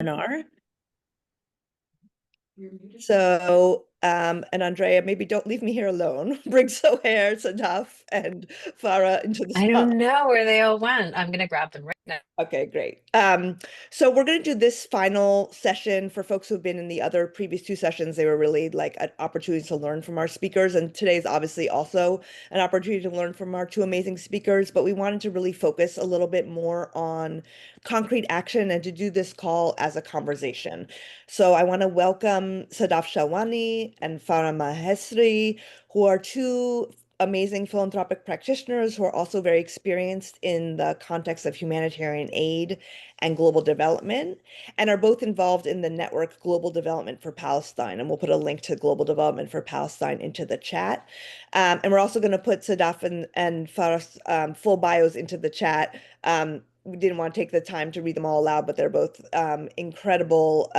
Webinar. So, and Andrea, maybe don't leave me here alone. Bring Sohair, Sadaf, and Farah into the I spot. don't know where they all went. I'm gonna grab them right now. Okay, great. So we're going to do this final session for folks who've been in the other previous two sessions. They were really like an opportunity to learn from our speakers. And today's obviously also an opportunity to learn from our two amazing speakers. But we wanted to really focus a little bit more on concrete action and to do this call as a conversation. So I want to welcome Sadaf Shilwani and Farah Mahesri, who are two amazing philanthropic practitioners who are also very experienced in the context of humanitarian aid and global development, and are both involved in the network Global Development for Palestine. And we'll put a link to Global Development for Palestine into the chat. And we're also going to put Sadaf and Farah's full bios into the chat. We didn't want to take the time to read them all aloud, but they're both incredible,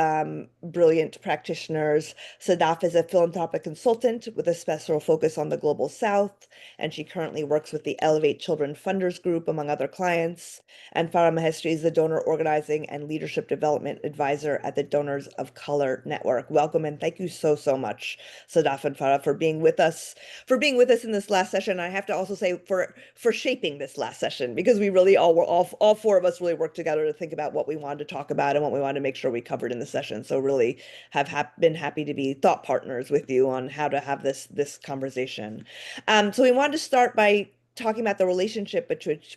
brilliant practitioners. Sadaf is a philanthropic consultant with a special focus on the Global South, and she currently works with the Elevate Children Funders Group, among other clients. And Farah Mahesri is the Donor Organizing and Leadership Development Advisor at the Donors of Color Network. Welcome, and thank you so, so much, Sadaf and Farah, for being with us in this last session. I have to also say for shaping this last session, because we really all four of us really worked together to think about what we wanted to talk about and what we wanted to make sure we covered in the session. So really have been happy to be thought partners with you on how to have this conversation. So we wanted to start by talking about the relationship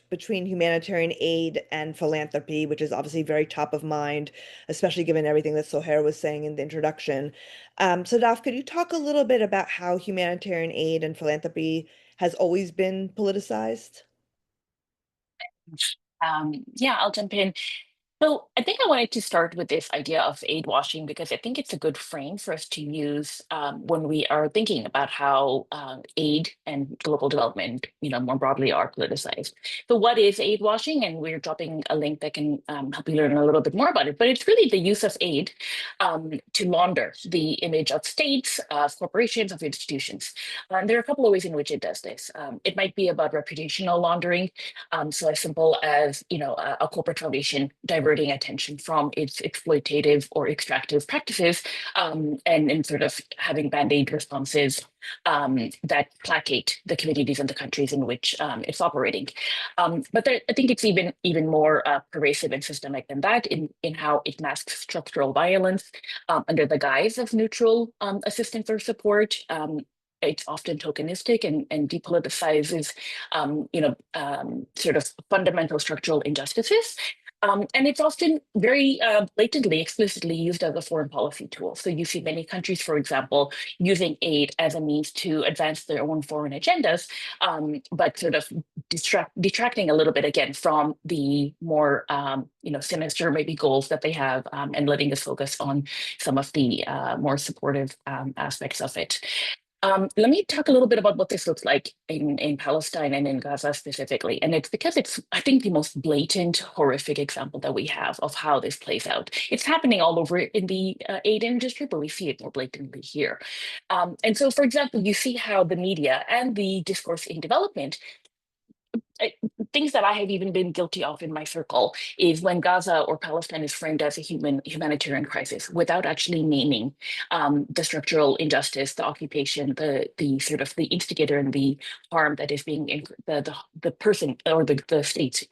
between humanitarian aid and philanthropy, which is obviously very top of mind, especially given everything that Sohair was saying in the introduction. Sadaf, could you talk a little bit about how humanitarian aid and philanthropy has always been politicized? Yeah, I'll jump in. So I think I wanted to start with this idea of aid washing because I think it's a good frame for us to use when we are thinking about how aid and global development, more broadly are politicized. So what is aid washing? And we're dropping a link that can help you learn a little bit more about it. But it's really the use of aid to launder the image of states, of corporations, of institutions. And there are a couple of ways in which it does this. It might be about reputational laundering. So as simple as, a corporate foundation diverting attention from its exploitative or extractive practices and sort of having band-aid responses that placate the communities and the countries in which it's operating. But I think it's even more pervasive and systemic than that in how it masks structural violence under the guise of neutral assistance or support. It's often tokenistic and depoliticizes, sort of fundamental structural injustices. And it's often very blatantly, explicitly used as a foreign policy tool. So you see many countries, for example, using aid as a means to advance their own foreign agendas, but sort of detracting a little bit again from the more, sinister maybe goals that they have, and letting us focus on some of the more supportive aspects of it. Let me talk a little bit about what this looks like in Palestine and in Gaza specifically. And it's because it's, I think, the most blatant, horrific example that we have of how this plays out. It's happening all over in the aid industry, but we see it more blatantly here. And so, for example, you see how the media and the discourse in development things that I have even been guilty of in my circle is when Gaza or Palestine is framed as a humanitarian crisis without actually naming the structural injustice, the occupation, the sort of the instigator and the harm that is being the person or the state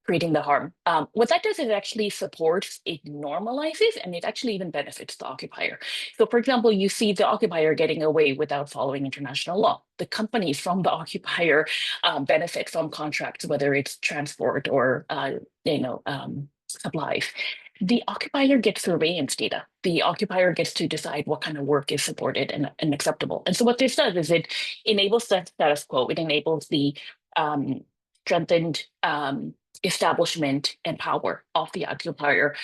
creating the harm. What that does is actually supports, it normalizes, and it actually even benefits the occupier. So for example, you see the occupier getting away without following international law. The companies from the occupier benefit from contracts, whether it's transport or supplies. The occupier gets surveillance data. The occupier gets to decide what kind of work is supported and acceptable. And so what this does is it enables the status quo. It enables the strengthened establishment and power of the occupier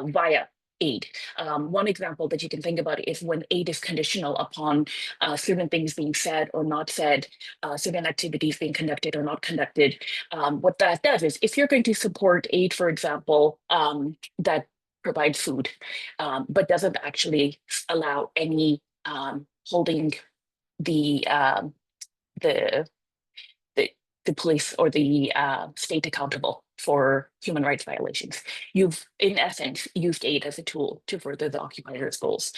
via aid. One example that you can think about is when aid is conditional upon certain things being said or not said, certain activities being conducted or not conducted. What that does is if you're going to support aid, for example, that provides food, but doesn't actually allow any holding the the the police or the state accountable for human rights violations. You've, in essence, used aid as a tool to further the occupiers' goals.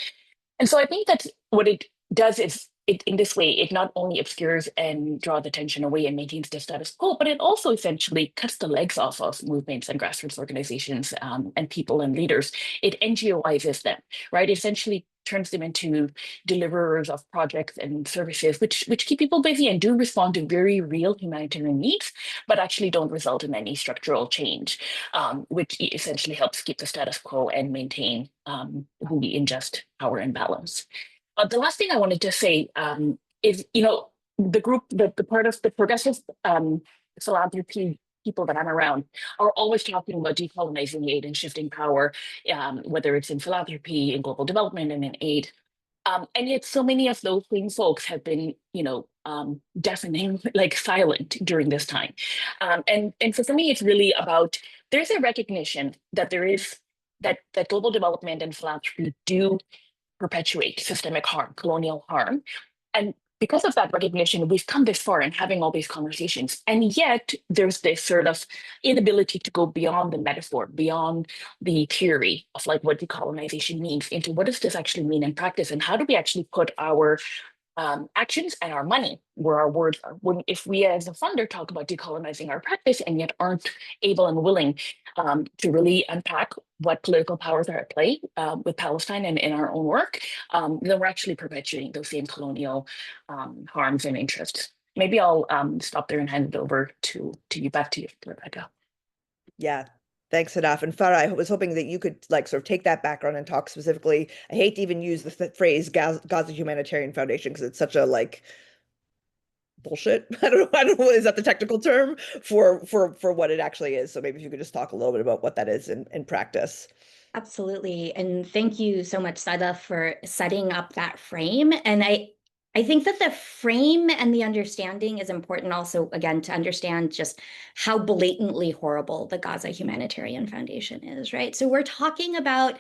And so I think that what it does is it, in this way, it not only obscures and draws attention away and maintains the status quo, but it also essentially cuts the legs off of movements and grassroots organizations and people and leaders. It NGOizes them, right? Essentially turns them into deliverers of projects and services, which keep people busy and do respond to very real humanitarian needs, but actually don't result in any structural change, which essentially helps keep the status quo and maintain the unjust power imbalance. The last thing I wanted to say is, the group, the part of the progressive philanthropy people that I'm around are always talking about decolonizing aid and shifting power, whether it's in philanthropy, in global development, and in aid. And yet so many of those same folks have been, deafening, like silent during this time. And so for me, it's really about, there's a recognition that there is, that global development and philanthropy do perpetuate systemic harm, colonial harm. And because of that recognition, we've come this far in having all these conversations. And yet there's this sort of inability to go beyond the metaphor, beyond the theory of like what decolonization means, into what does this actually mean in practice, and how do we actually put our actions and our money where our words are. If we as a funder talk about decolonizing our practice and yet aren't able and willing to really unpack what political powers are at play with Palestine and in our own work, then we're actually perpetuating those same colonial harms and interests. Maybe I'll stop there and hand it over to you, back to you, Rebecca. Yeah. Thanks, Sadaf. And Farah, I was hoping that you could like sort of take that background and talk specifically. I hate to even use the phrase Gaza Humanitarian Foundation because it's such a like bullshit. I don't know, is that the technical term for what it actually is? So maybe if you could just talk a little bit about what that is in practice. Absolutely. And thank you so much, Sadaf, for setting up that frame. And I think that the frame and the understanding is important also, again, to understand just how blatantly horrible the Gaza Humanitarian Foundation is, right? So we're talking about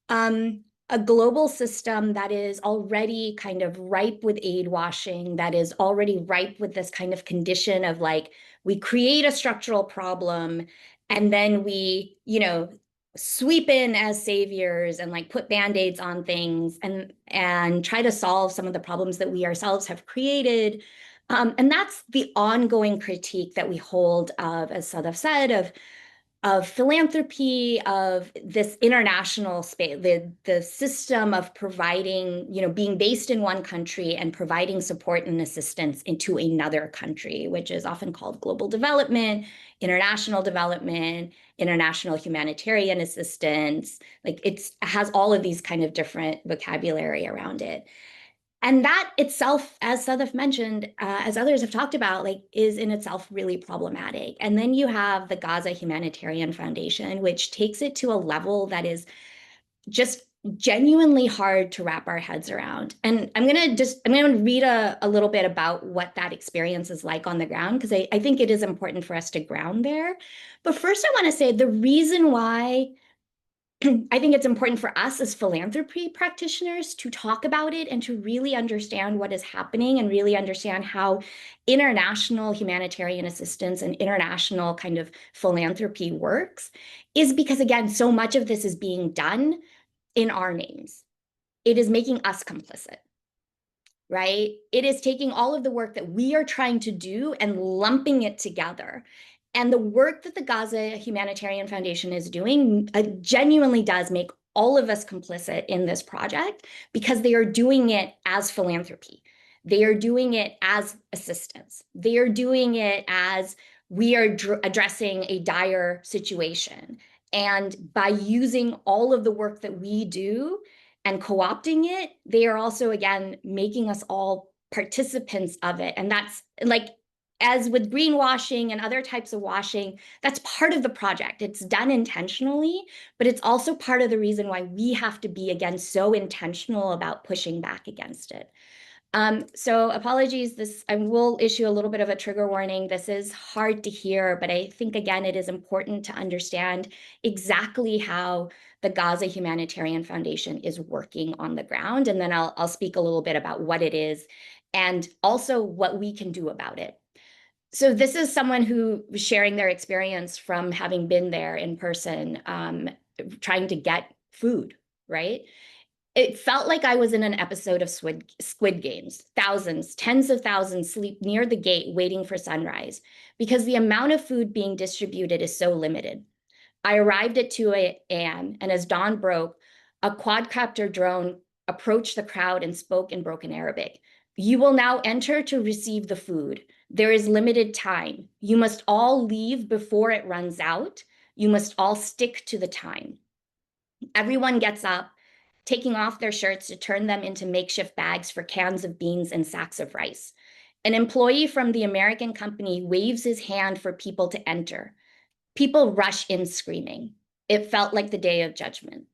a global system that is already kind of ripe with aid washing, that is already ripe with this kind of condition of like, we create a structural problem and then we, sweep in as saviors and like put band-aids on things and try to solve some of the problems that we ourselves have created. And that's the ongoing critique that we hold of, as Sadaf said, of philanthropy, of this international space, the system of providing, being based in one country and providing support and assistance into another country, which is often called global development, international humanitarian assistance. Like it has all of these kind of different vocabulary around it. And that itself, as Sadaf mentioned, as others have talked about, like is in itself really problematic. And then you have the Gaza Humanitarian Foundation, which takes it to a level that is just genuinely hard to wrap our heads around. And I'm going to read a little bit about what that experience is like on the ground, because I think it is important for us to ground there. But first, I want to say the reason why I think it's important for us as philanthropy practitioners to talk about it and to really understand what is happening and really understand how international humanitarian assistance and international kind of philanthropy works is because, again, so much of this is being done in our names. It is making us complicit, right? It is taking all of the work that we are trying to do and lumping it together. And the work that the Gaza Humanitarian Foundation is doing genuinely does make all of us complicit in this project because they are doing it as philanthropy. They are doing it as assistance. They are doing it as we are addressing a dire situation. And by using all of the work that we do and co-opting it, they are also, again, making us all participants of it. And that's like, as with greenwashing and other types of washing, that's part of the project. It's done intentionally, but it's also part of the reason why we have to be, again, so intentional about pushing back against it. So apologies, I will issue a little bit of a trigger warning. This is hard to hear, but I think, again, it is important to understand exactly how the Gaza Humanitarian Foundation is working on the ground. And then I'll speak a little bit about what it is and also what we can do about it. So this is someone who was sharing their experience from having been there in person, trying to get food, right? It felt like I was in an episode of Squid Games. Thousands, tens of thousands sleep near the gate waiting for sunrise because the amount of food being distributed is so limited. I arrived at 2 a.m. and as dawn broke, a quadcopter drone approached the crowd and spoke in broken Arabic. You will now enter to receive the food. There is limited time. You must all leave before it runs out. You must all stick to the time. Everyone gets up, taking off their shirts to turn them into makeshift bags for cans of beans and sacks of rice. An employee from the American company waves his hand for people to enter. People rush in screaming. It felt like the day of judgment.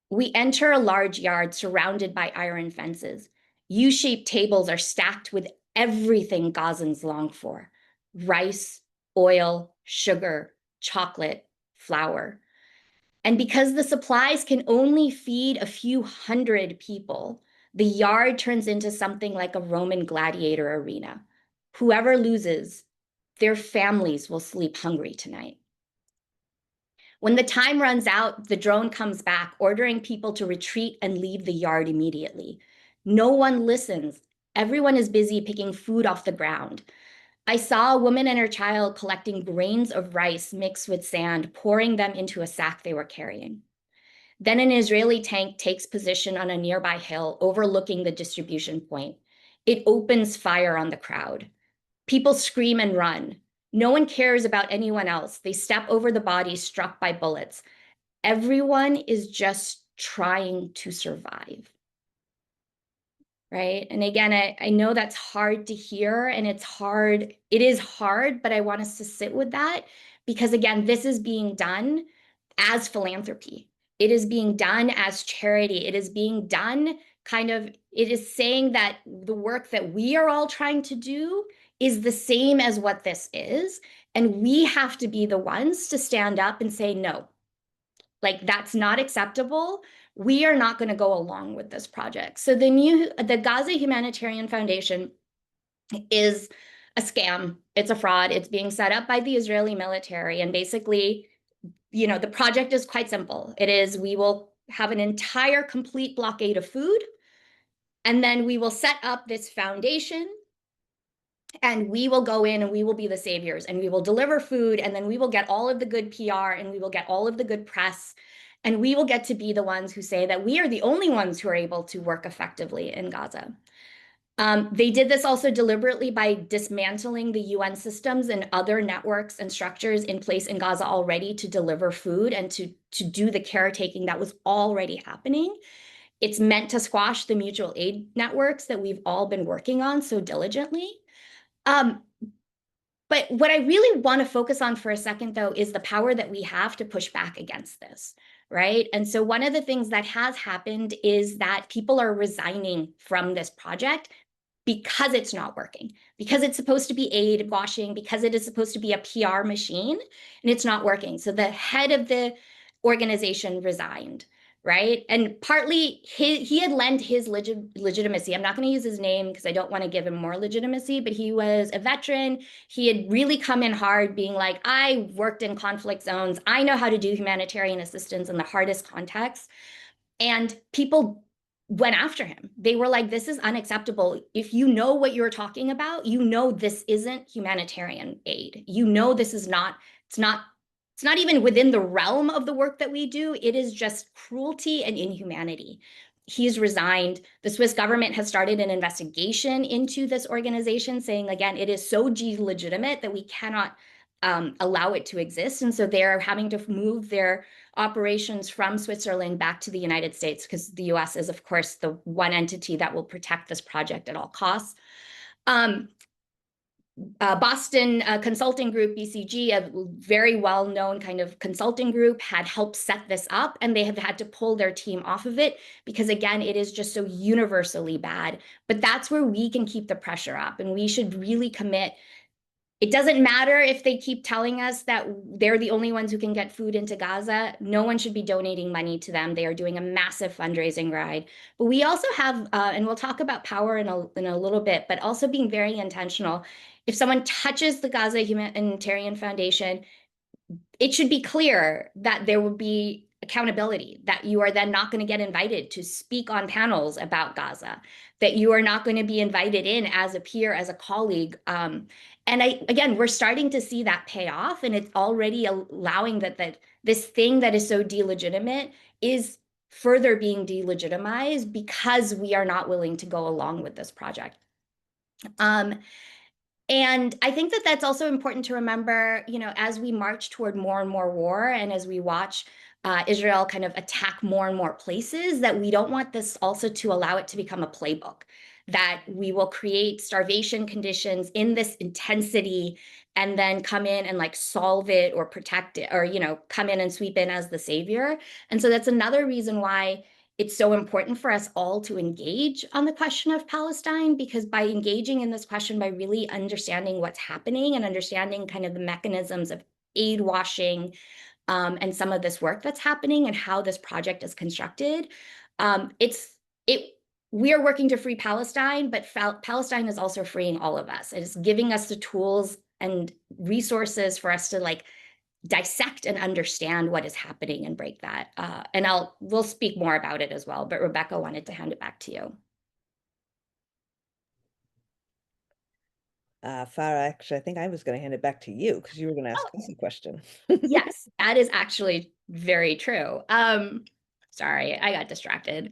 We enter a large yard surrounded by iron fences. U-shaped tables are stacked with everything Gazans long for: rice, oil, sugar, chocolate, flour. And because the supplies can only feed a few hundred people, the yard turns into something like a Roman gladiator arena. Whoever loses, their families will sleep hungry tonight. When the time runs out, the drone comes back, ordering people to retreat and leave the yard immediately. No one listens. Everyone is busy picking food off the ground. I saw a woman and her child collecting grains of rice mixed with sand, pouring them into a sack they were carrying. Then an Israeli tank takes position on a nearby hill overlooking the distribution point. It opens fire on the crowd. People scream and run. No one cares about anyone else. They step over the bodies struck by bullets. Everyone is just trying to survive. Right? And again, I know that's hard to hear and it is hard, but I want us to sit with that because again, this is being done as philanthropy. It is being done as charity. It is being done it is saying that the work that we are all trying to do is the same as what this is. And we have to be the ones to stand up and say, no, like that's not acceptable. We are not going to go along with this project. So the Gaza Humanitarian Foundation is a scam. It's a fraud. It's being set up by the Israeli military. And basically, the project is quite simple. It is, we will have an entire complete blockade of food. And then we will set up this foundation and we will go in and we will be the saviors and we will deliver food. And then we will get all of the good PR and we will get all of the good press. And we will get to be the ones who say that we are the only ones who are able to work effectively in Gaza. They did this also deliberately by dismantling the UN systems and other networks and structures in place in Gaza already to deliver food and to do the caretaking that was already happening. It's meant to squash the mutual aid networks that we've all been working on so diligently. But what I really want to focus on for a second, though, is the power that we have to push back against this, right? And so one of the things that has happened is that people are resigning from this project because it's not working, because it's supposed to be aid washing, because it is supposed to be a PR machine, and it's not working. So the head of the organization resigned, right? And partly he had lent his legitimacy. I'm not going to use his name because I don't want to give him more legitimacy, but he was a veteran. He had really come in hard being like, I worked in conflict zones. I know how to do humanitarian assistance in the hardest contexts. And people went after him. They were like, this is unacceptable. If you know what you're talking about, you know this isn't humanitarian aid. You know this is not, it's not even within the realm of the work that we do. It is just cruelty and inhumanity. He's resigned. The Swiss government has started an investigation into this organization, saying, again, it is so legitimate that we cannot allow it to exist. And so they're having to move their operations from Switzerland back to the United States because the US is, of course, the one entity that will protect this project at all costs. Boston Consulting Group, BCG, a very well-known kind of consulting group, had helped set this up, and they have had to pull their team off of it because, again, it is just so universally bad. But that's where we can keep the pressure up, and we should really commit It doesn't matter if they keep telling us that they're the only ones who can get food into Gaza. No one should be donating money to them. They are doing a massive fundraising ride. But we also have, and we'll talk about power in a little bit, but also being very intentional. If someone touches the Gaza Humanitarian Foundation, it should be clear that there will be accountability, that you are then not going to get invited to speak on panels about Gaza, that you are not going to be invited in as a peer, as a colleague. And again, we're starting to see that pay off, and it's already allowing that this thing that is so delegitimate is further being delegitimized because we are not willing to go along with this project. And I think that that's also important to remember, as we march toward more and more war, and as we watch Israel kind of attack more and more places, that we don't want this also to allow it to become a playbook, that we will create starvation conditions in this intensity and then come in and like solve it or protect it, or, come in and sweep in as the savior. And so that's another reason why it's so important for us all to engage on the question of Palestine, because by engaging in this question, by really understanding what's happening and understanding kind of the mechanisms of aid washing and some of this work that's happening and how this project is constructed, we are working to free Palestine, but Palestine is also freeing all of us. It is giving us the tools and resources for us to like dissect and understand what is happening and break that. And we'll speak more about it as well, but Rebecca wanted to hand it back to you. Farah, actually, I think I was going to hand it back to you because you were going to ask us a question. Yes, that is actually very true. Sorry, I got distracted.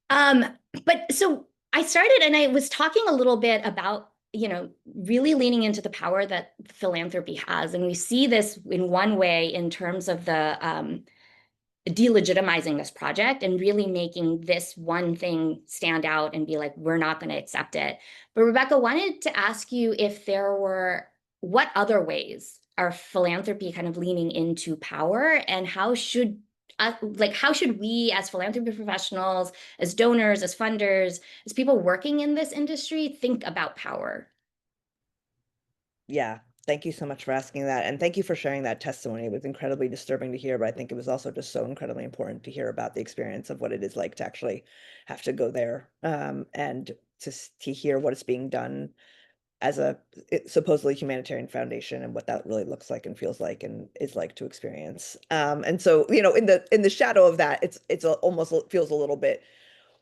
But so I started and I was talking a little bit about really leaning into the power that philanthropy has. And we see this in one way in terms of the delegitimizing this project and really making this one thing stand out and be like, we're not going to accept it. But Rebecca, wanted to ask you if there were, what other ways are philanthropy kind of leaning into power, and how should we as philanthropy professionals, as donors, as funders, as people working in this industry think about power? Yeah, thank you so much for asking that. And thank you for sharing that testimony. It was incredibly disturbing to hear, but I think it was also just so incredibly important to hear about the experience of what it is like to actually have to go there, and to hear what is being done as a supposedly humanitarian foundation and what that really looks like and feels like and is like to experience. And so, in the shadow of that, it's almost feels a little bit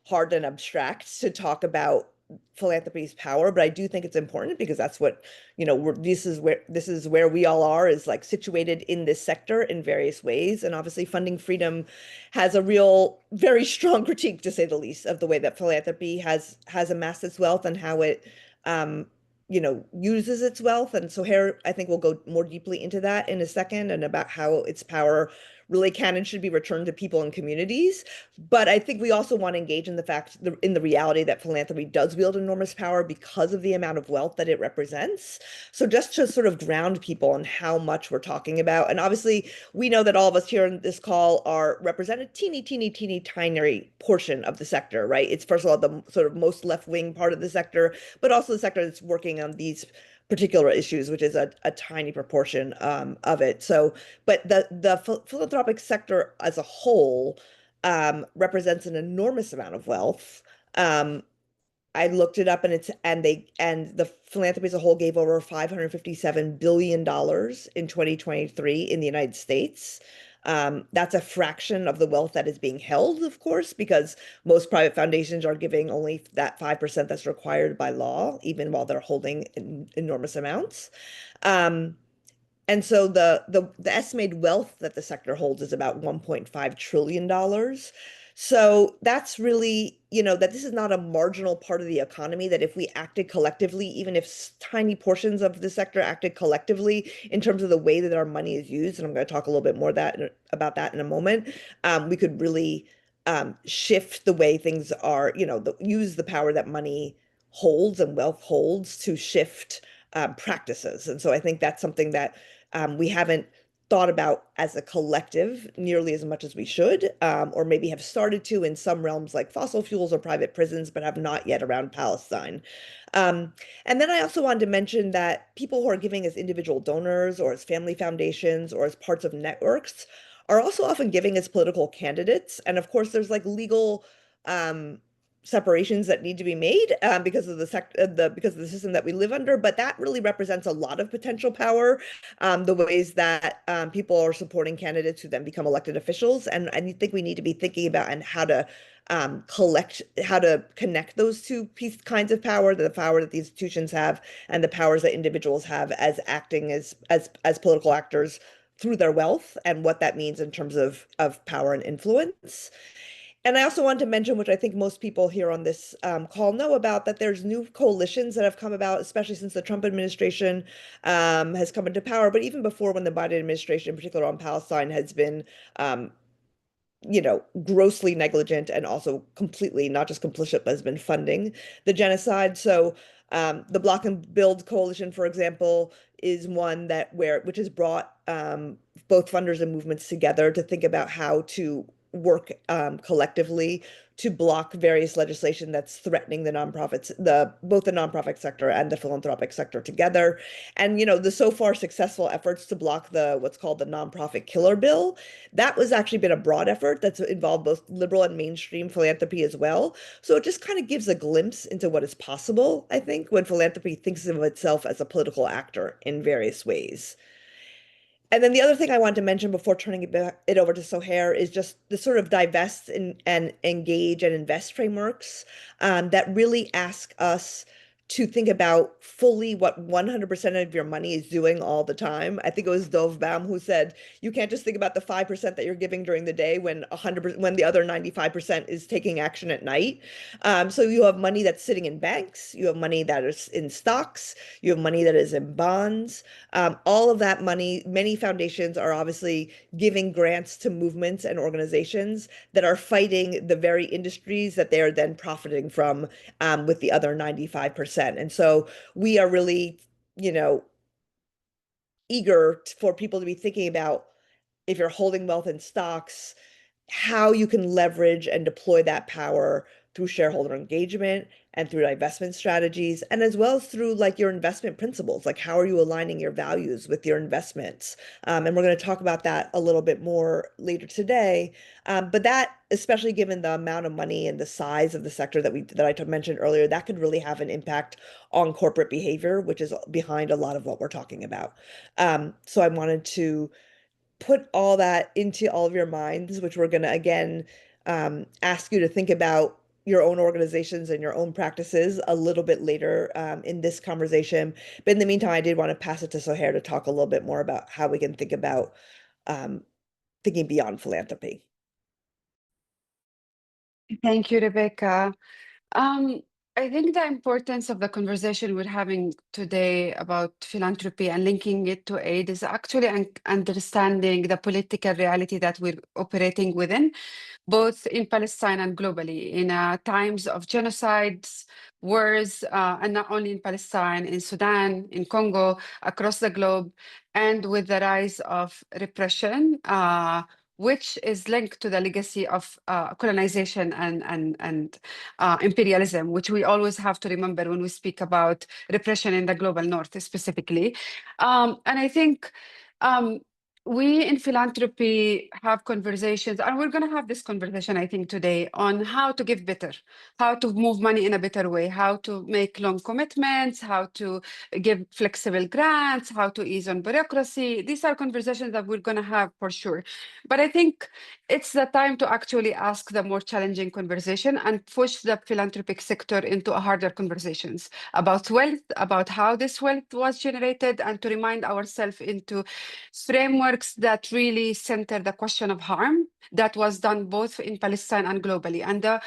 hard and abstract to talk about philanthropy's power, but I do think it's important because that's what, this is where we all are, is like situated in this sector in various ways. And obviously funding freedom has a very strong critique, to say the least, of the way that philanthropy has amassed its wealth and how it uses its wealth. And so here, I think we'll go more deeply into that in a second, and about how its power really can and should be returned to people and communities. But I think we also want to engage in the reality that philanthropy does wield enormous power because of the amount of wealth that it represents. So just to sort of ground people on how much we're talking about, and obviously we know that all of us here in this call are represented teeny tiny portion of the sector, right? It's first of all the sort of most left-wing part of the sector, but also the sector that's working on these particular issues, which is a tiny proportion of it. So, but the philanthropic sector as a whole represents an enormous amount of wealth. I looked it up, and the philanthropy as a whole gave over $557 billion in 2023 in the United States. That's a fraction of the wealth that is being held, of course, because most private foundations are giving only that 5% that's required by law, even while they're holding enormous amounts. And so the estimated wealth that the sector holds is about $1.5 trillion. So that's really, that this is not a marginal part of the economy, that if we acted collectively, even if tiny portions of the sector acted collectively in terms of the way that our money is used, and I'm going to talk a little bit more about that in a moment, we could really shift the way things are, use the power that money holds and wealth holds to shift practices. And so I think that's something that we haven't thought about as a collective nearly as much as we should, or maybe have started to in some realms like fossil fuels or private prisons, but have not yet around Palestine. Um, and then I also wanted to mention that people who are giving as individual donors or as family foundations or as parts of networks are also often giving as political candidates. And of course, there's like legal um, separations that need to be made because of because of the system that we live under. But that really represents a lot of potential power, the ways that people are supporting candidates who then become elected officials. And I think we need to be thinking about and how to how to connect those two kinds of power, the power that the institutions have and the powers that individuals have as acting as political actors through their wealth, and what that means in terms of power and influence. And I also wanted to mention, which I think most people here on this call know about, that there's new coalitions that have come about, especially since the Trump administration has come into power, but even before, when the Biden administration, in particular on Palestine, has been um, grossly negligent and also completely not just complicit, but has been funding the genocide. So the Block and Build coalition, for example, is one which has brought both funders and movements together to think about how to work collectively to block various legislation that's threatening the nonprofits, both the nonprofit sector and the philanthropic sector together. And the so far successful efforts to block what's called the nonprofit killer bill, that was actually been a broad effort that's involved both liberal and mainstream philanthropy as well. So it just kind of gives a glimpse into what is possible, I think, when philanthropy thinks of itself as a political actor in various ways. And then the other thing I wanted to mention before turning it over to Sohair is just the sort of divest and engage and invest frameworks that really ask us to think about fully what 100% of your money is doing all the time. I think it was Dov Baum who said, you can't just think about the 5% that you're giving during the day when the other 95% is taking action at night. So you have money that's sitting in banks, you have money that is in stocks, you have money that is in bonds. All of that money, many foundations are obviously giving grants to movements and organizations that are fighting the very industries that they are then profiting from with the other 95%. And so we are really, eager for people to be thinking about, if you're holding wealth in stocks, how you can leverage and deploy that power through shareholder engagement and through divestment strategies, and as well as through like your investment principles, like how are you aligning your values with your investments? And we're going to talk about that a little bit more later today. But that, especially given the amount of money and the size of the sector that I mentioned earlier, that could really have an impact on corporate behavior, which is behind a lot of what we're talking about. So I wanted to put all that into all of your minds, which we're going to again ask you to think about your own organizations and your own practices a little bit later in this conversation. But in the meantime, I did want to pass it to Sohair to talk a little bit more about how we can think about thinking beyond philanthropy. Thank you, Rebecca. Um, I think the importance of the conversation we're having today about philanthropy and linking it to aid is actually understanding the political reality that we're operating within, both in Palestine and globally, in times of genocides, wars, and not only in Palestine, in Sudan, in Congo, across the globe, and with the rise of repression, which is linked to the legacy of colonization and imperialism, which we always have to remember when we speak about repression in the global north specifically. And I think we in philanthropy have conversations, and we're going to have this conversation, I think, today on how to give better, how to move money in a better way, how to make long commitments, how to give flexible grants, how to ease on bureaucracy. These are conversations that we're going to have for sure. But I think it's the time to actually ask the more challenging conversation and push the philanthropic sector into a harder conversations about wealth, about how this wealth was generated, and to remind ourselves into frameworks that really center the question of harm that was done both in Palestine and globally. And the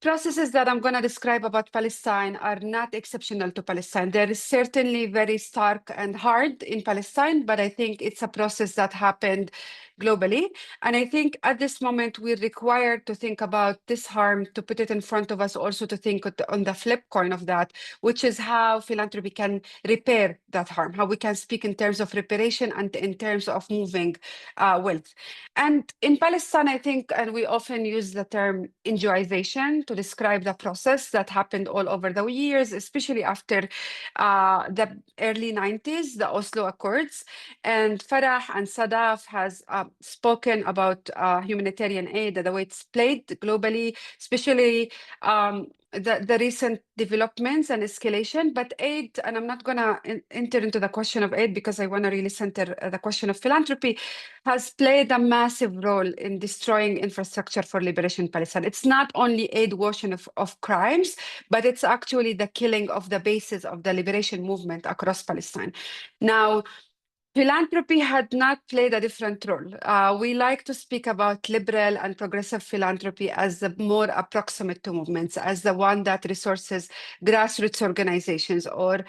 processes that I'm going to describe about Palestine are not exceptional to Palestine. There is certainly very stark and hard in Palestine, but I think it's a process that happened globally. And I think at this moment, we're required to think about this harm, to put it in front of us, also to think on the flip coin of that, which is how philanthropy can repair that harm, how we can speak in terms of reparation and in terms of moving wealth. And in Palestine, I think, and we often use the term NGOization to describe the process that happened all over the years, especially after the early 90s, the Oslo Accords. And Farah and Sadaf has spoken about humanitarian aid, the way it's played globally, especially the recent developments and escalation. But aid, and I'm not going to enter into the question of aid because I want to really center the question of philanthropy, has played a massive role in destroying infrastructure for liberation in Palestine. It's not only aid washing of crimes, but it's actually the killing of the basis of the liberation movement across Palestine. Now, philanthropy had not played a different role. We like to speak about liberal and progressive philanthropy as the more approximate to movements, as the one that resources grassroots organizations or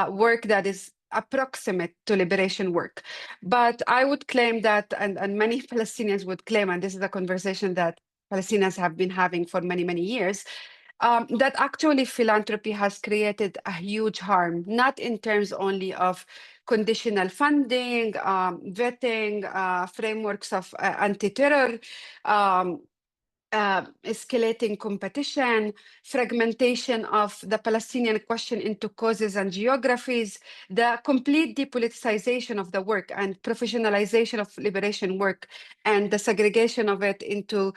work that is approximate to liberation work. But I would claim that, and many Palestinians would claim, and this is a conversation that Palestinians have been having for many, many years, that actually philanthropy has created a huge harm, not in terms only of conditional funding, vetting, frameworks of anti-terror, escalating competition, fragmentation of the Palestinian question into causes and geographies, the complete depoliticization of the work and professionalization of liberation work, and the segregation of it into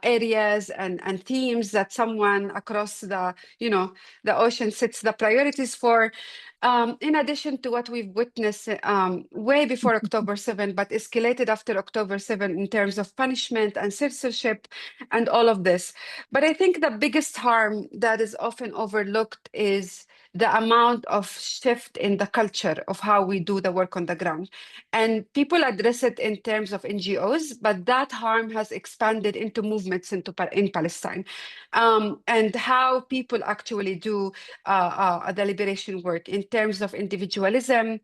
areas and themes that someone across the ocean sets the priorities for. In addition to what we've witnessed way before October 7, but escalated after October 7 in terms of punishment and censorship and all of this. But I think the biggest harm that is often overlooked is the amount of shift in the culture of how we do the work on the ground. And people address it in terms of NGOs, but that harm has expanded into movements in Palestine. And how people actually do the liberation work in terms of individualism,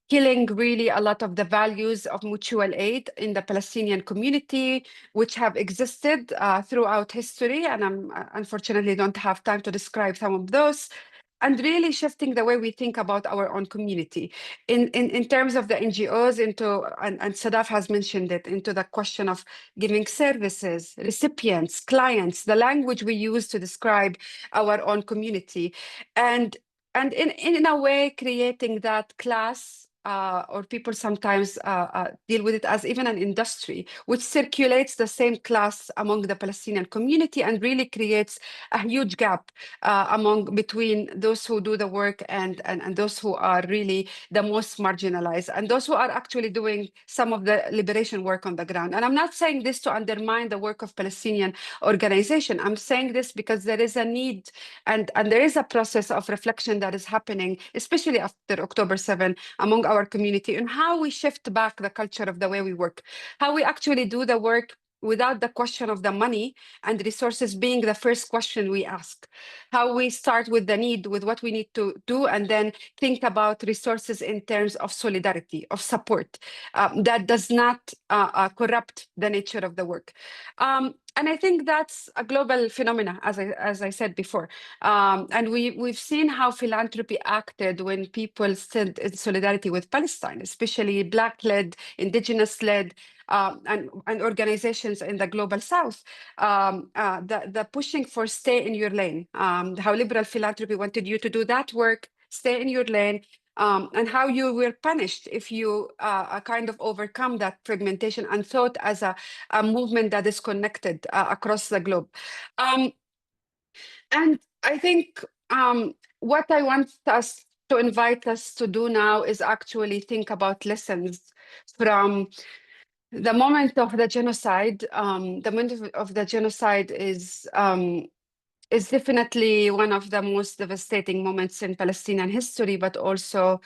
killing really a lot of the values of mutual aid in the Palestinian community, which have existed throughout history. And I unfortunately don't have time to describe some of those. And really shifting the way we think about our own community in terms of the NGOs and Sadaf has mentioned it, into the question of giving services, recipients, clients, the language we use to describe our own community. And in a way, creating that class, or people sometimes deal with it as even an industry, which circulates the same class among the Palestinian community and really creates a huge gap between those who do the work and those who are really the most marginalized, and those who are actually doing some of the liberation work on the ground. And I'm not saying this to undermine the work of Palestinian organization. I'm saying this because there is a need and there is a process of reflection that is happening, especially after October 7, among our community, and how we shift back the culture of the way we work, how we actually do the work without the question of the money and resources being the first question we ask, how we start with the need, with what we need to do, and then think about resources in terms of solidarity, of support, that does not corrupt the nature of the work. And I think that's a global phenomena, as I said before. And we've seen how philanthropy acted when people stood in solidarity with Palestine, especially Black-led, Indigenous-led, and organizations in the global South. The pushing for stay in your lane, how liberal philanthropy wanted you to do that work, stay in your lane, and how you were punished if you kind of overcome that fragmentation and thought as a movement that is connected across the globe. And I think what I want us to invite us to do now is actually think about lessons from the moment of the genocide. The moment of the genocide is definitely one of the most devastating moments in Palestinian history, but also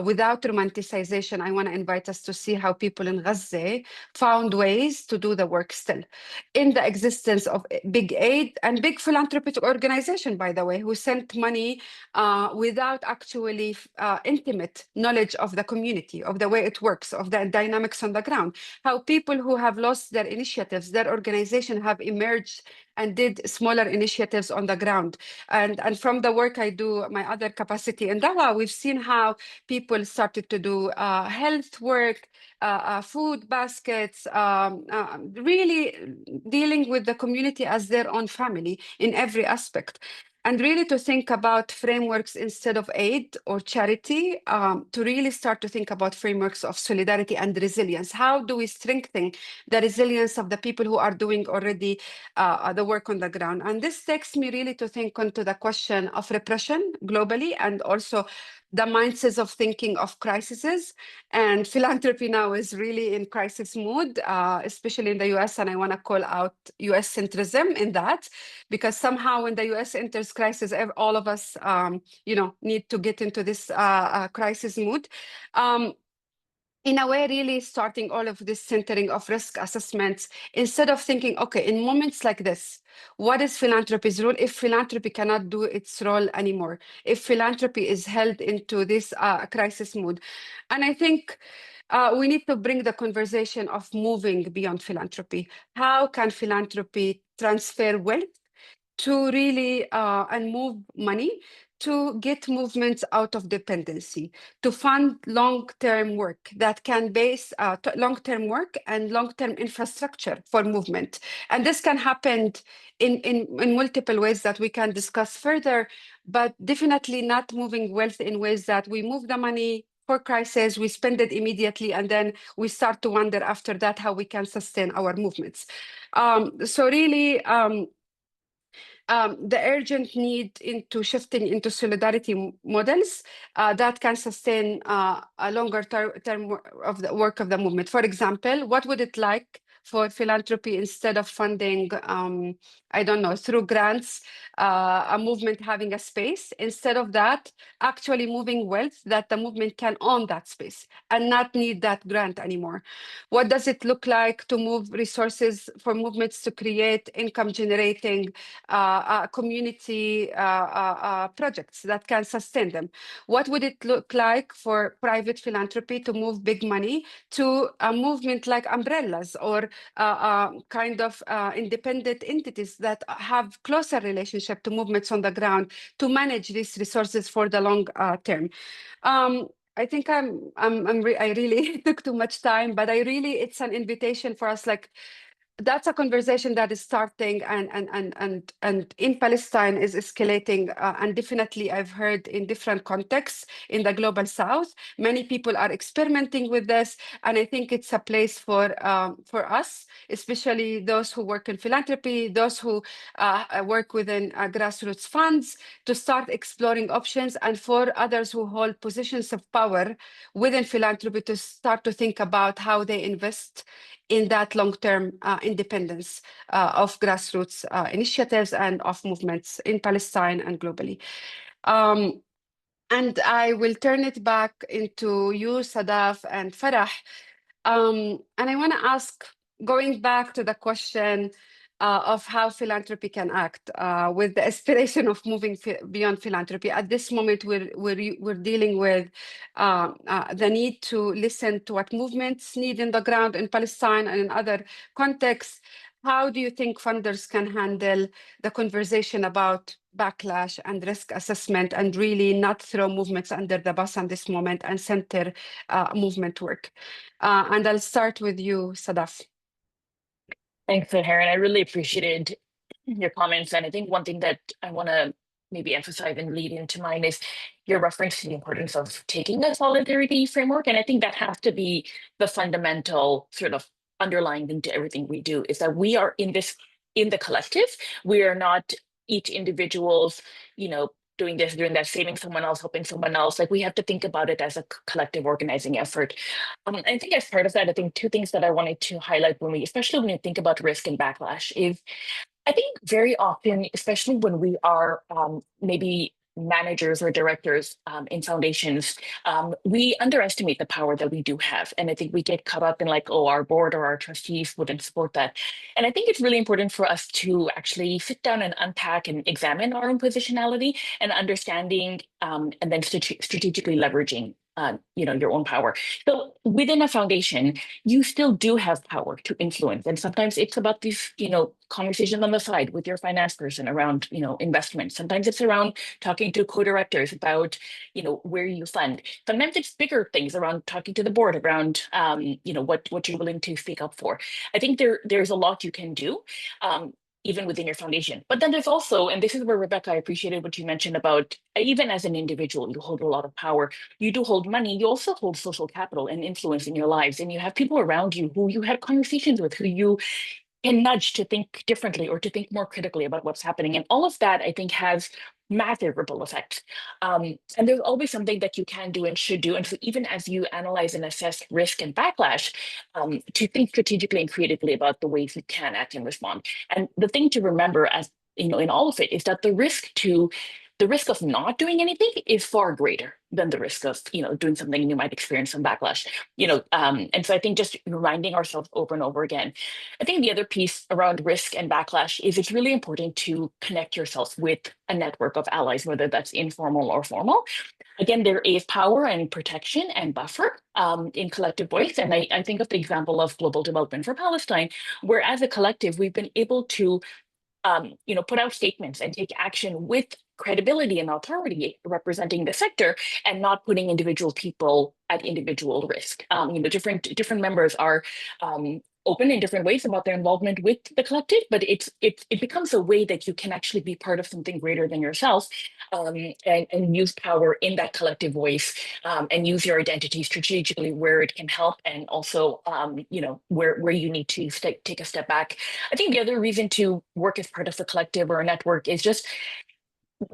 without romanticization, I want to invite us to see how people in Gaza found ways to do the work still in the existence of big aid and big philanthropic organization, by the way, who sent money without actually intimate knowledge of the community, of the way it works, of the dynamics on the ground, how people who have lost their initiatives, their organization have emerged and did smaller initiatives on the ground. And from the work I do, my other capacity in Dawa, we've seen how people started to do health work, food baskets, really dealing with the community as their own family in every aspect. And really to think about frameworks instead of aid or charity, to really start to think about frameworks of solidarity and resilience. How do we strengthen the resilience of the people who are doing already the work on the ground? And this takes me really to think onto the question of repression globally, and also the mindsets of thinking of crises. And philanthropy now is really in crisis mode, especially in the US. And I want to call out US centrism in that, because somehow when the US enters crisis, all of us, need to get into this crisis mood. In a way, really starting all of this centering of risk assessments, instead of thinking, okay, in moments like this, what is philanthropy's role if philanthropy cannot do its role anymore, if philanthropy is held into this crisis mood? And I think we need to bring the conversation of moving beyond philanthropy. How can philanthropy transfer wealth to really and move money to get movements out of dependency, to fund long-term work that can base long-term work and long-term infrastructure for movement. And this can happen in multiple ways that we can discuss further, but definitely not moving wealth in ways that we move the money for crisis, we spend it immediately, and then we start to wonder after that how we can sustain our movements. So really, the urgent need into shifting into solidarity models that can sustain a longer term of the work of the movement. For example, what would it like for philanthropy, instead of funding, I don't know, through grants, a movement having a space, instead of that, actually moving wealth that the movement can own that space and not need that grant anymore? What does it look like to move resources for movements to create income generating community projects that can sustain them? What would it look like for private philanthropy to move big money to a movement like umbrellas or kind of independent entities that have closer relationship to movements on the ground to manage these resources for the long term? I think I really took too much time, but it's an invitation for us, like, that's a conversation that is starting and in Palestine is escalating, and definitely I've heard in different contexts in the global south, many people are experimenting with this, and I think it's a place for us, especially those who work in philanthropy, those who work within grassroots funds, to start exploring options, and for others who hold positions of power within philanthropy to start to think about how they invest in that long-term independence of grassroots initiatives and of movements in Palestine and globally. And I will turn it back into you, Sadaf and Farah. And I want to ask, going back to the question of how philanthropy can act with the aspiration of moving beyond philanthropy. At this moment, we're dealing with the need to listen to what movements need in the ground in Palestine and in other contexts. How do you think funders can handle the conversation about backlash and risk assessment, and really not throw movements under the bus at this moment and center movement work? And I'll start with you, Sadaf. Thanks, Heron. I really appreciated your comments. And I think one thing that I want to maybe emphasize and lead into mine is your reference to the importance of taking a solidarity framework. And I think that has to be the fundamental sort of underlying thing to everything we do, is that we are in this, in the collective. We are not each individuals, doing this, doing that, saving someone else, helping someone else. Like, we have to think about it as a collective organizing effort. I think as part of that, I think two things that I wanted to highlight especially when we think about risk and backlash, is I think very often, especially when we are maybe managers or directors in foundations, we underestimate the power that we do have. And I think we get caught up in like, oh, our board or our trustees wouldn't support that. And I think it's really important for us to actually sit down and unpack and examine our own positionality and understanding and then strategically leveraging your own power. So within a foundation, you still do have power to influence. And sometimes it's about these, conversations on the side with your finance person around, investment. Sometimes it's around talking to co-directors about, where you fund. Sometimes it's bigger things around talking to the board around, what you're willing to speak up for. I think there's a lot you can do. Even within your foundation. But then there's also, and this is where, Rebecca, I appreciated what you mentioned about even as an individual, you hold a lot of power. You do hold money, you also hold social capital and influence in your lives. And you have people around you who you had conversations with, who you can nudge to think differently or to think more critically about what's happening. And all of that, I think, has massive ripple effects. And there's always something that you can do and should do. And so even as you analyze and assess risk and backlash, to think strategically and creatively about the ways you can act and respond. And the thing to remember as in all of it is that the risk of not doing anything is far greater than the risk of doing something and you might experience some backlash. And so I think just reminding ourselves over and over again. I think the other piece around risk and backlash is it's really important to connect yourself with a network of allies, whether that's informal or formal. Again, there is power and protection and buffer in collective voice. And I think of the example of global development for Palestine, where as a collective, we've been able to put out statements and take action with credibility and authority representing the sector and not putting individual people at individual risk. Different members are open in different ways about their involvement with the collective, but it becomes a way that you can actually be part of something greater than yourself and use power in that collective voice and use your identity strategically where it can help and also where you need to take a step back. I think the other reason to work as part of a collective or a network is just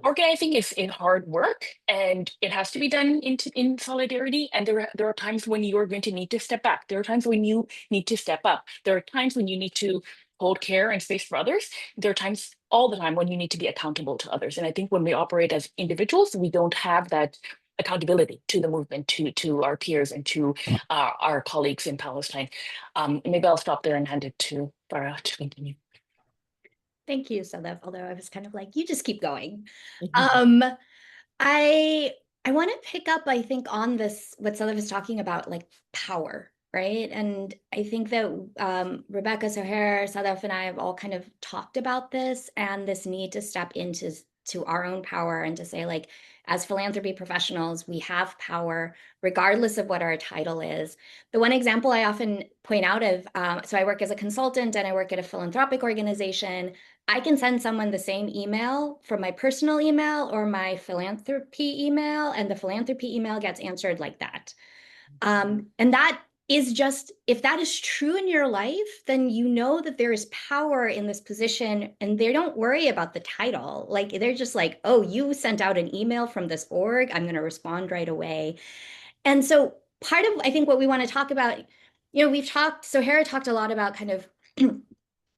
organizing is hard work and it has to be done in solidarity. And there are times when you're going to need to step back. There are times when you need to step up. There are times when you need to hold care and space for others. There are times all the time when you need to be accountable to others. And I think when we operate as individuals, we don't have that accountability to the movement, to our peers and to our colleagues in Palestine. Maybe I'll stop there and hand it to Farah to continue. Thank you, Sadaf, although I was kind of like, you just keep going. Mhm. I want to pick up, I think, on this, what Sadaf is talking about, like power, right? And I think that Rebecca, Sohair, Sadaf, and I have all kind of talked about this and this need to step into our own power and to say, like, as philanthropy professionals, we have power regardless of what our title is. The one example I often point out of, so I work as a consultant and I work at a philanthropic organization. I can send someone the same email from my personal email or my philanthropy email, and the philanthropy email gets answered like that. And that is just, if that is true in your life, then you know that there is power in this position and they don't worry about the title. Like, they're just like, oh, you sent out an email from this org, I'm going to respond right away. And so part of, I think, what we want to talk about, Sohair talked a lot about kind of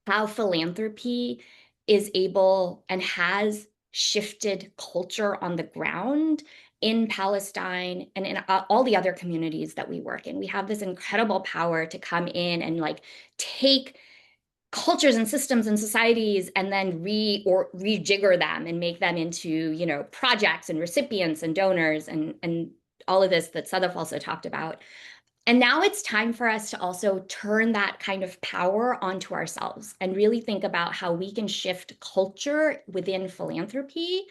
how philanthropy is able and has shifted culture on the ground in Palestine and in all the other communities that we work in. We have this incredible power to come in and like take cultures and systems and societies and then rejigger them and make them into, projects and recipients and donors and all of this that Sadaf also talked about. And now it's time for us to also turn that kind of power onto ourselves and really think about how we can shift culture within philanthropy,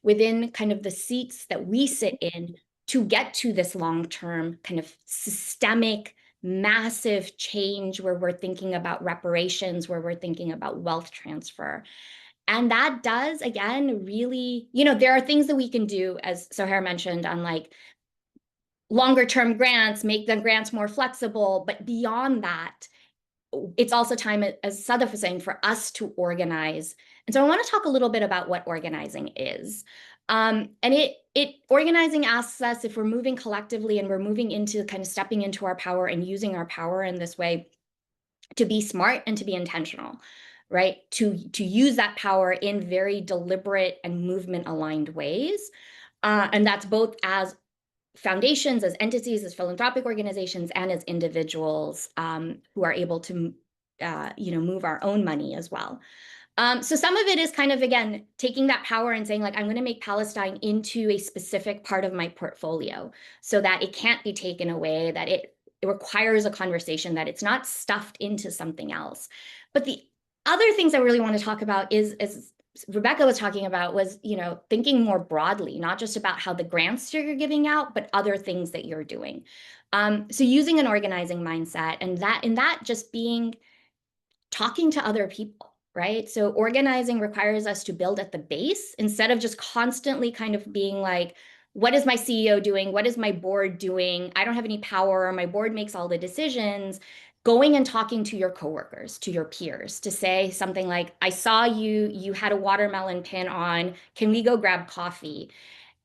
within kind of the seats that we sit in to get to this long-term kind of systemic, massive change where we're thinking about reparations, where we're thinking about wealth transfer. And that does, again, really, there are things that we can do, as Sohair mentioned, on like longer term grants, make the grants more flexible. But beyond that, it's also time, as Sadaf was saying, for us to organize. And so I want to talk a little bit about what organizing is. And organizing asks us, if we're moving collectively and we're moving into kind of stepping into our power and using our power in this way, to be smart and to be intentional. right? To use that power in very deliberate and movement-aligned ways. And that's both as foundations, as entities, as philanthropic organizations, and as individuals who are able to, move our own money as well. So some of it is kind of, again, taking that power and saying, like, I'm going to make Palestine into a specific part of my portfolio so that it can't be taken away, that it requires a conversation, that it's not stuffed into something else. But the other things I really want to talk about is, as Rebecca was talking about, was, thinking more broadly, not just about how the grants you're giving out, but other things that you're doing. So using an organizing mindset, and that just being talking to other people, right? So organizing requires us to build at the base instead of just constantly kind of being like, what is my CEO doing? What is my board doing? I don't have any power. My board makes all the decisions. Going and talking to your coworkers, to your peers, to say something like, I saw you had a watermelon pin on. Can we go grab coffee?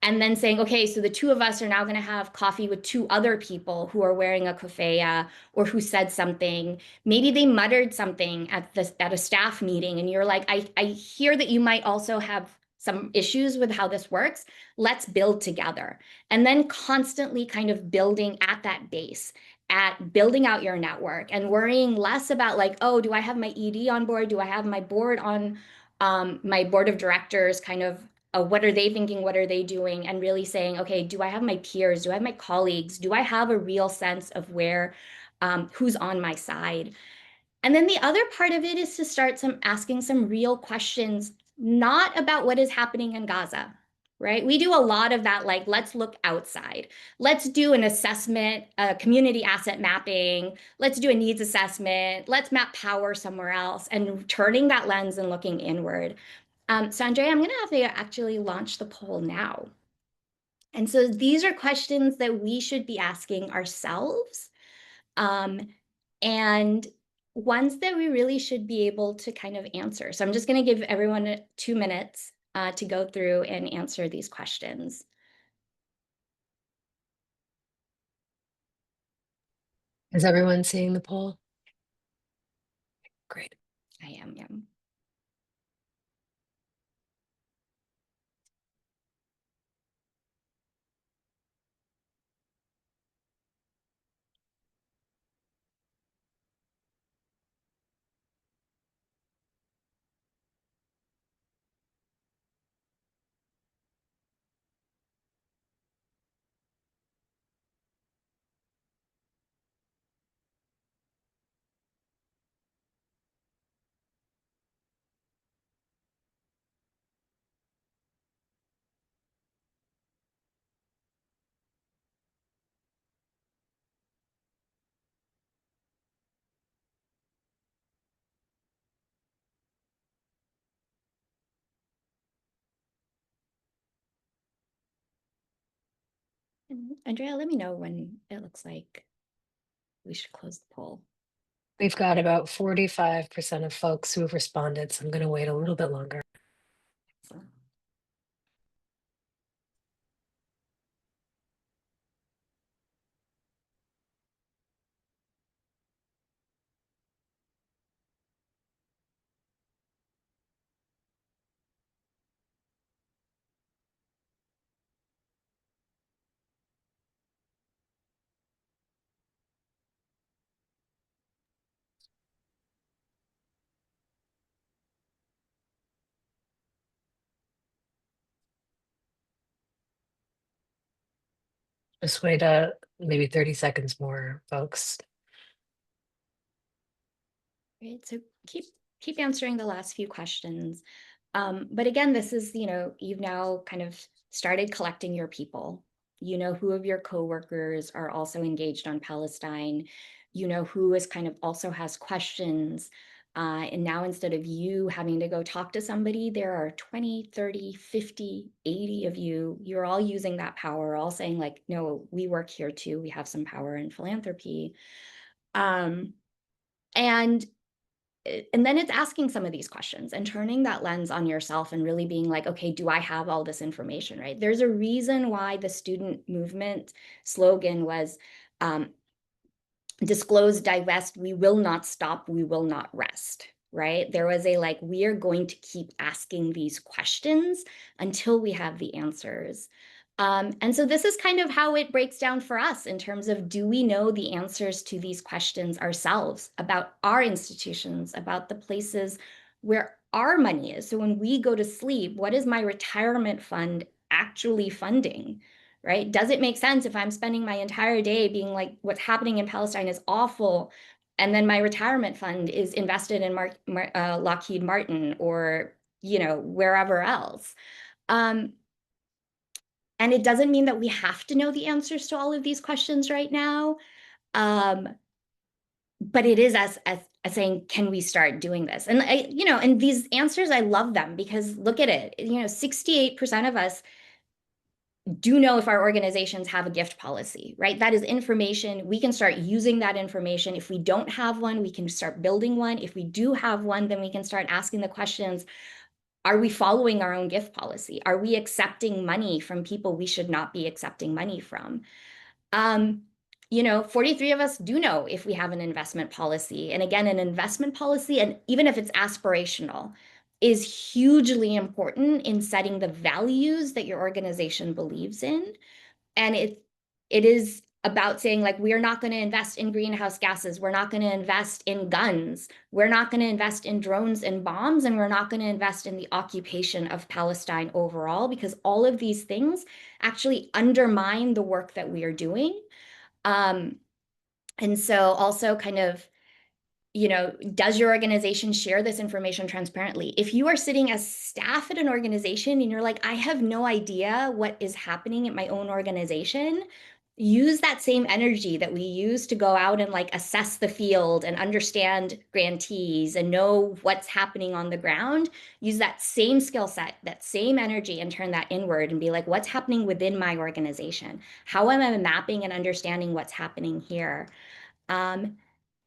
And then saying, okay, so the two of us are now going to have coffee with two other people who are wearing a kufaya or who said something. Maybe they muttered something at a staff meeting, and you're like, I hear that you might also have some issues with how this works. Let's build together. And then constantly kind of building at that base, at building out your network and worrying less about like, oh, do I have my ED on board? Do I have my board on my board of directors kind of what are they thinking? What are they doing? And really saying, okay, do I have my peers? Do I have my colleagues? Do I have a real sense of where, who's on my side? And then the other part of it is to start asking some real questions, not about what is happening in Gaza, right? We do a lot of that, like, let's look outside. Let's do an assessment, a community asset mapping. Let's do a needs assessment. Let's map power somewhere else, and turning that lens and looking inward. So Andrea, I'm going to have to actually launch the poll now. And so these are questions that we should be asking ourselves, and ones that we really should be able to kind of answer. So I'm just going to give everyone 2 minutes to go through and answer these questions. Is everyone seeing the poll? Great. I am, yeah. And Andrea, let me know when it looks like we should close the poll. We've got about 45% of folks who have responded, so I'm going to wait a little bit longer. Excellent. Just wait maybe 30 seconds more, folks. Great. So keep answering the last few questions. But again, this is, you've now kind of started collecting your people. You know who of your coworkers are also engaged on Palestine. You know who is kind of also has questions. And now instead of you having to go talk to somebody, there are 20, 30, 50, 80 of you. You're all using that power, all saying like, no, we work here too. We have some power in philanthropy. And then it's asking some of these questions and turning that lens on yourself and really being like, okay, do I have all this information, right? There's a reason why the student movement slogan was disclose, divest, we will not stop, we will not rest, right? There was a like, we are going to keep asking these questions until we have the answers. And so this is kind of how it breaks down for us in terms of, do we know the answers to these questions ourselves about our institutions, about the places where our money is? So when we go to sleep, what is my retirement fund actually funding, right? Does it make sense if I'm spending my entire day being like, what's happening in Palestine is awful, and then my retirement fund is invested in Lockheed Martin or, you know, wherever else? And it doesn't mean that we have to know the answers to all of these questions right now. But it is as saying, can we start doing this? And you know, and these answers, I love them because look at it, you know, 68% of us do know if our organizations have a gift policy, right? That is information. We can start using that information. If we don't have one, we can start building one. If we do have one, then we can start asking the questions, are we following our own gift policy? Are we accepting money from people we should not be accepting money from? You know, 43 of us do know if we have an investment policy. And again, an investment policy, and even if it's aspirational, is hugely important in setting the values that your organization believes in. And it is about saying, like, we are not going to invest in greenhouse gases. We're not going to invest in guns. We're not going to invest in drones and bombs. And we're not going to invest in the occupation of Palestine overall, because all of these things actually undermine the work that we are doing. And so also kind of, you know, does your organization share this information transparently? If you are sitting as staff at an organization and you're like, I have no idea what is happening at my own organization, use that same energy that we use to go out and like assess the field and understand grantees and know what's happening on the ground. Use that same skill set, that same energy, and turn that inward and be like, what's happening within my organization? How am I mapping and understanding what's happening here?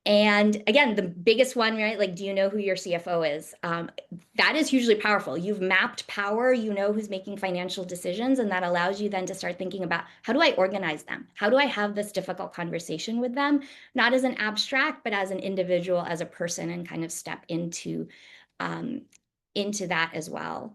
And again, the biggest one, right? Like, do you know who your CFO is? That is hugely powerful. You've mapped power, you know who's making financial decisions, and that allows you then to start thinking about, how do I organize them? How do I have this difficult conversation with them? Not as an abstract, but as an individual, as a person, and kind of step into that as well.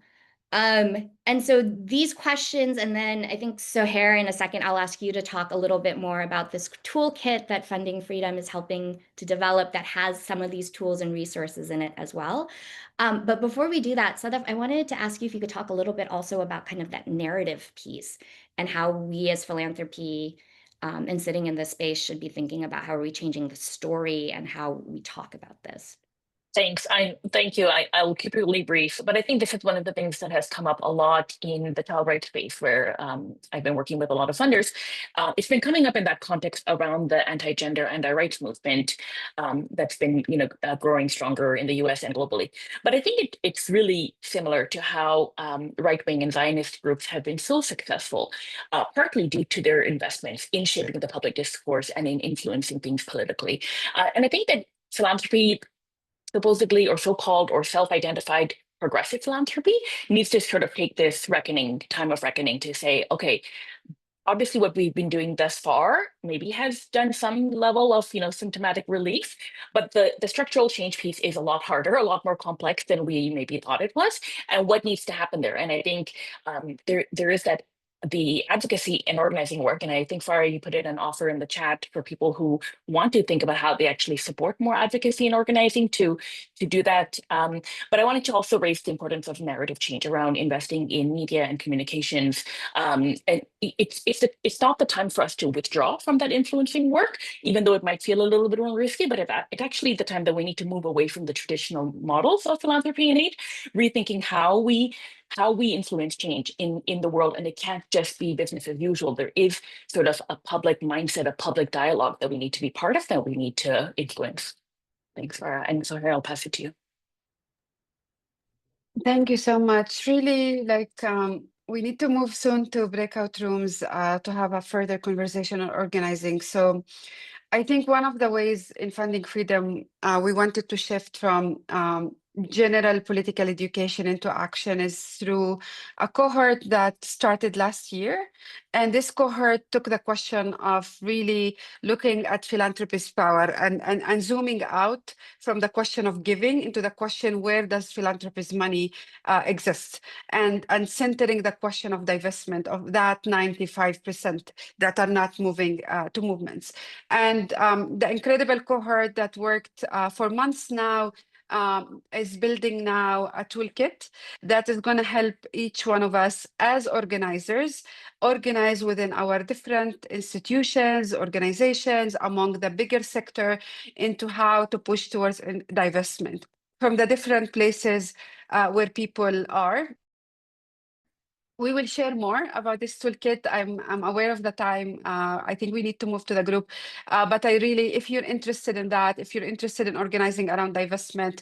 And so these questions, and then I think Sohair, in a second, I'll ask you to talk a little bit more about this toolkit that Funding Freedom is helping to develop that has some of these tools and resources in it as well. But before we do that, Sadaf, I wanted to ask you if you could talk a little bit also about kind of that narrative piece and how we as philanthropy and sitting in this space should be thinking about how are we changing the story and how we talk about this. Thanks. Thank you. I will keep it really brief, but I think this is one of the things that has come up a lot in the child rights space, where I've been working with a lot of funders. It's been coming up in that context around the anti-gender, anti-rights movement that's been, growing stronger in the U.S. and globally. But I think it's really similar to how right-wing and Zionist groups have been so successful, partly due to their investments in shaping the public discourse and in influencing things politically. And I think that philanthropy, supposedly or so-called or self-identified progressive philanthropy, needs to sort of take this time of reckoning to say, okay, obviously what we've been doing thus far maybe has done some level of symptomatic relief, but the structural change piece is a lot harder, a lot more complex than we maybe thought it was, and what needs to happen there. And I think there is that the advocacy and organizing work, and I think, Farah, you put in an offer in the chat for people who want to think about how they actually support more advocacy and organizing to do that. But I wanted to also raise the importance of narrative change around investing in media and communications. And it's not the time for us to withdraw from that influencing work, even though it might feel a little bit more risky, but it's actually the time that we need to move away from the traditional models of philanthropy and aid, rethinking how we influence change in the world. And it can't just be business as usual. There is sort of a public mindset, a public dialogue that we need to be part of, that we need to influence. Thanks, Farah. And so here, I'll pass it to you. Thank you so much. Really, we need to move soon to breakout rooms to have a further conversation on organizing. So I think one of the ways in Funding Freedom, we wanted to shift from general political education into action is through a cohort that started last year. And this cohort took the question of really looking at philanthropy's power and zooming out from the question of giving into the question, where does philanthropy's money exist? And centering the question of divestment of that 95% that are not moving to movements. And the incredible cohort that worked for months now is building now a toolkit that is going to help each one of us as organizers organize within our different institutions, organizations, among the bigger sector, into how to push towards divestment from the different places where people are. We will share more about this toolkit. I'm aware of the time. I think we need to move to the group. But I really, if you're interested in that, if you're interested in organizing around divestment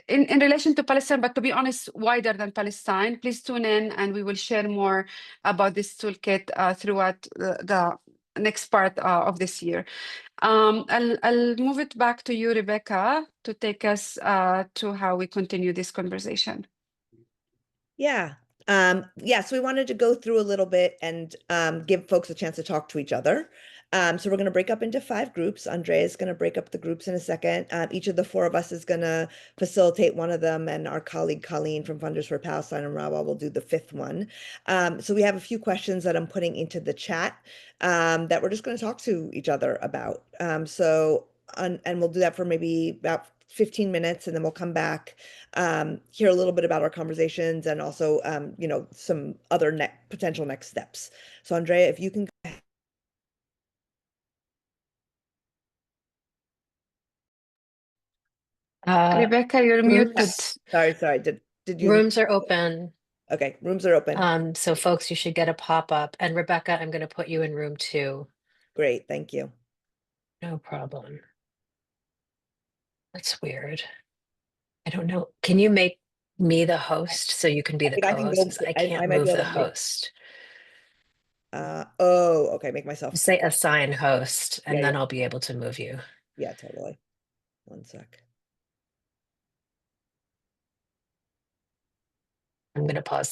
in relation to Palestine, but to be honest, wider than Palestine, please tune in and we will share more about this toolkit throughout the next part of this year. I'll move it back to you, Rebecca, to take us to how we continue this conversation. Yeah. So we wanted to go through a little bit and give folks a chance to talk to each other. So we're going to break up into 5 groups. Andrea is going to break up the groups in a second. Each of the 4 of us is going to facilitate one of them, and our colleague Colleen from Funders for Palestine and Rawa will do the 5th one. So we have a few questions that I'm putting into the chat that we're just going to talk to each other about. And we'll do that for maybe about 15 minutes, and then we'll come back, hear a little bit about our conversations and also, some other potential next steps. So Andrea, if you can. Rebecca, you're muted. Sorry. Did you? Rooms are open. Okay, rooms are open. So folks, you should get a pop-up. And Rebecca, I'm going to put you in room 2. Great, thank you. No problem. That's weird. I don't know. Can you make me the host so you can be the co-host? Because I can't might be move able the to make. host. Okay, make myself. Just say assign host, and Yeah, then yeah. I'll be able to move you. Yeah, totally. One sec. I'm going to pause